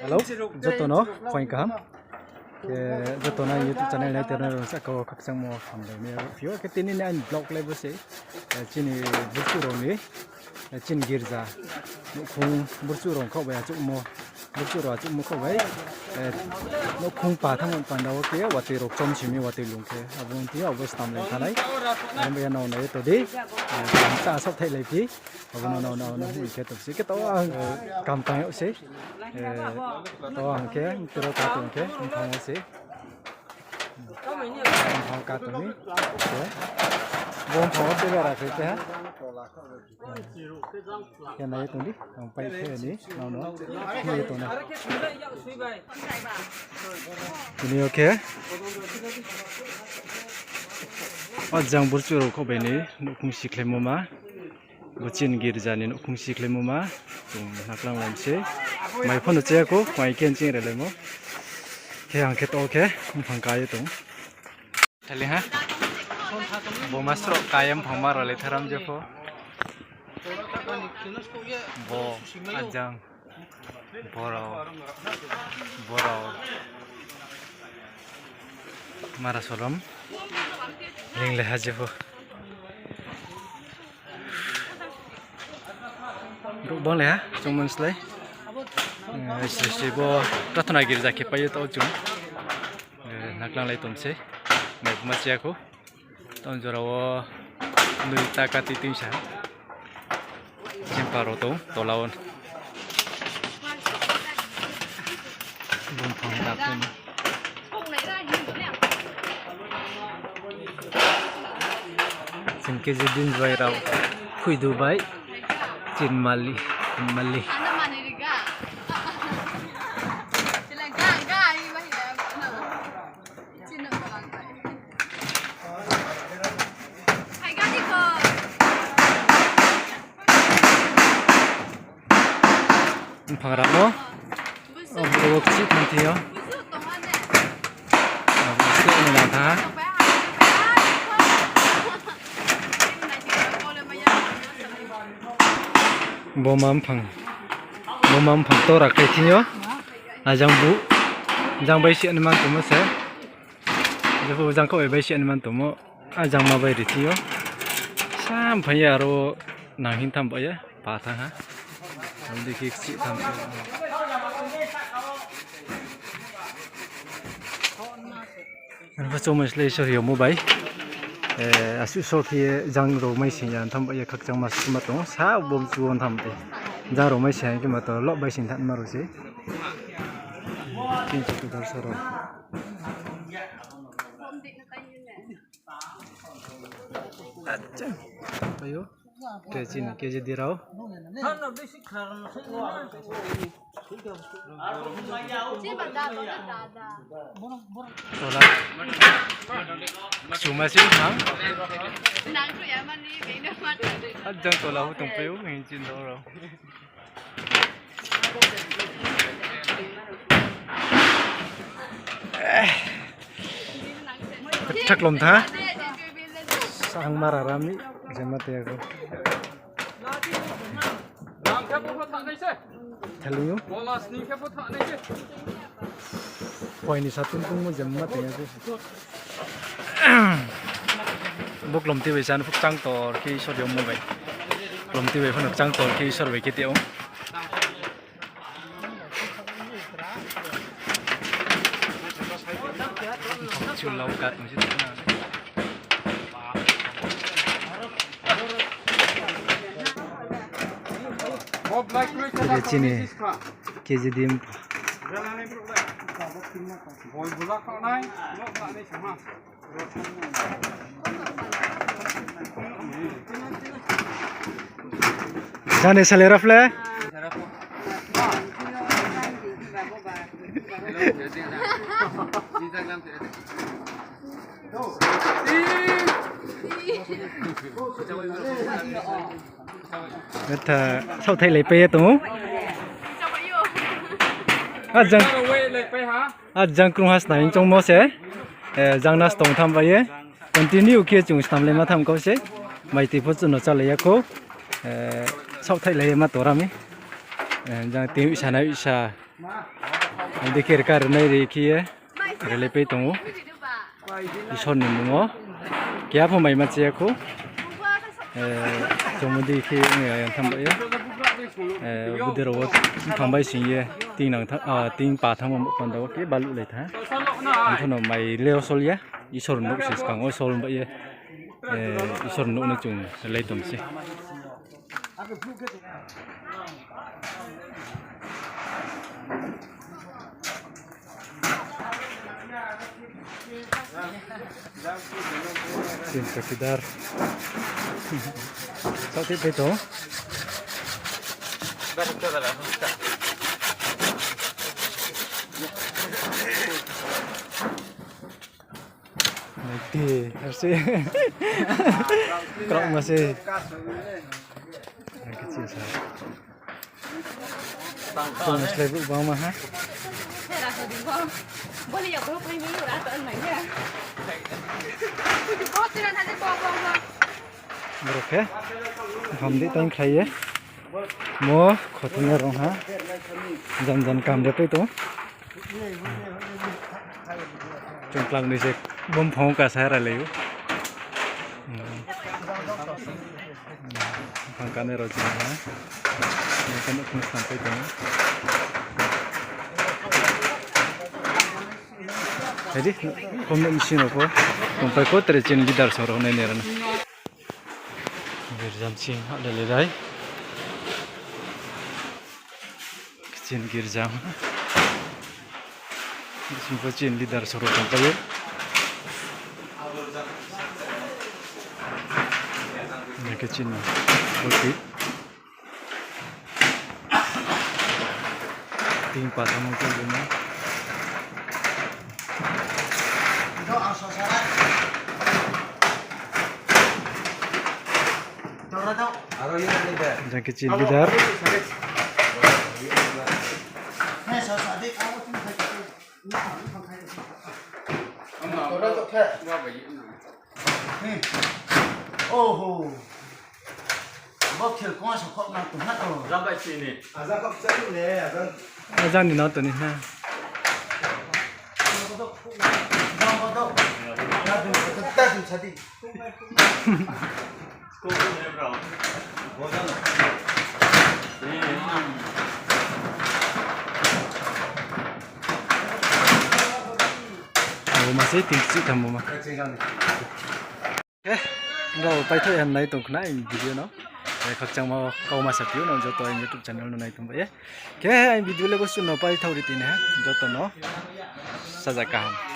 Hello, rất nó khoanh cám. Rất nó YouTube channel này tên sẽ có các trang mô phẳng để mình phiếu cái tin này anh blog level sẽ trên virtual rồi nhé trên girza nó không virtual rồi không phải chụp mô virtual rồi chụp mô không phải nó không phải thằng mình phản đầu kia và từ rồi trong chimney và từ luôn kia à vốn thì ở bên stam lên thay em bây giờ nào này tôi đi sao sắp thay lại đi và nào hủy cái tập sĩ cái tao cầm tay ở sĩ tao hàng kia từ đó cả tuần kia không thằng sĩ không cả tuầnนี้vốn phó bây giờ là cái gì cái này tuần đi không phải cái này nào nữa này tuần này ini ok Ajang burcu ko beni nukung siklemu ma bucin girjani nukung siklemu ma tung naklang lamse mai phone che ko mai ken ching relemo ke ang ke to ke phang kai tung thali ha bo masro kayam phangma rale tharam jefo bo ajang borao mara solam ling le hajefo bong le ha chungman slai bo prathana girja ke paye to chung naklang lai tumse mai macha ko ton jorawo nui takati timsa simparo to tolawon bom phang takun Singke jadin viral kui Dubai cin Mali pangarap mo buwak si nantiyo gusto mo lang ha bomam phang to rakai thinyo ajang bai si anman tumo se jebu jang ko bai si anman tumo ajang ma bai ri thinyo sam phaya ro nang hin tham ba ya pa thang ha amdi ki si tham an ba chomo slei so yo mo bai asu so khi jang ro mai sin yan tham ba ya khak jang ma ma to sa bom chuon tham te jang ro mai sin ki ma to lo bai sin than ma ro se tin chu dar sa ro acha ayo ke je di rao tola cuma sih hang ajang tola hu tung peu ngin chin do ro thak lom tha sang mararami jamate ko Hello. Poin ini satu pun mau jemmat ya tu. Buk lom tiwi san fuk cang tor ki so diom mo bai. Lom tiwi phun cang tor ki so bai ki tiong. Chul lau kat mesti tu na. Jadi sini KZDM Sana selera fle Beta sau thay lấy pe tu Ajang krung has naing chong mo se jang nas tong tham ba ye continue kia chung stam le ma tham ko se mai ti phu chu no cha le ya ko sau thay lấy ma to ra mi jang ti sa na sa dikir karena reki ya relepe tongo ison nungo kaya po may matsi ako jomudi ki ngayon tambah ya budir awat tambah sih ting patang mau pandau ki balu leta itu no may leo sol ya isor nuk sih kang sol mbak ya isor nuk nujung letum sih Sin kakidar. Sakit itu. Nanti, masih. Kau masih. Kecil sah. Kau masih lebih bawah mah? Boleh ya, belum ini udah atau enaknya. Oke, hamdi time खाइए मो खोटने रहा जन काम देते तो चुंपलांग नीचे बम फों का सारा ले यू पंकाने रोज ना ये कनो कुछ संपे तो jadi komno mesin apa kompai ko terjun lidar soro neneran girjam sing ada ledai kecin girjam kecin lidar soro kompai ini kecin oke timpa sama kulumnya Yang kecil bidar. Oh, bokil kau sokok nak tu nak tu. Ramai sini. Azan kau cakap ni, azan. Azan ni nak tu ni ha. Masih tinggi kamu mah. Rồi bay thôi em này tụng nãy video nó. Các trang mà câu mà sắp nó cho tôi YouTube channel nó này tụng vậy. Cái video này có sự nó bay thôi đi tin ha. Cho tôi nó. Sa cả.